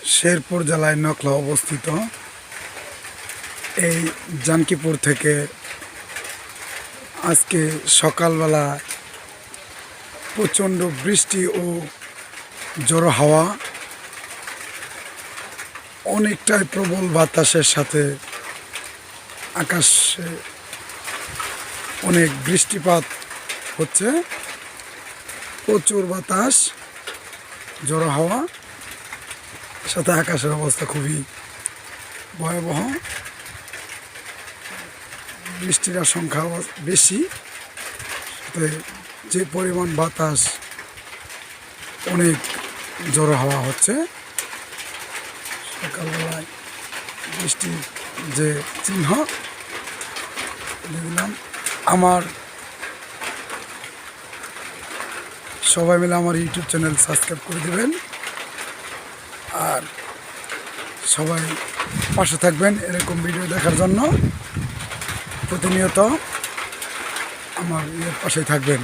শেরপুর জেলায় নকলা অবস্থিত। এই জানকীপুর থেকে আজকে সকালবেলা প্রচণ্ড বৃষ্টি ও ঝোড়ো হাওয়া, অনেকটাই প্রবল বাতাসের সাথে আকাশে অনেক বৃষ্টিপাত হচ্ছে। প্রচুর বাতাস, ঝোড়ো হাওয়া সাথে আকাশের অবস্থা খুবই ভয়াবহ। বৃষ্টির আশঙ্কা বেশি, যে পরিমাণ বাতাস, অনেক ঝোড়ো হাওয়া হচ্ছে। সকালবেলায় বৃষ্টির যে চিহ্ন দেখলাম। আমার সবাই মিলে আমার ইউটিউব চ্যানেল সাবস্ক্রাইব করে দেবেন, আর সবাই পাশে থাকবেন এরকম ভিডিও দেখার জন্য। প্রতিনিয়ত আমার পাশে থাকবেন।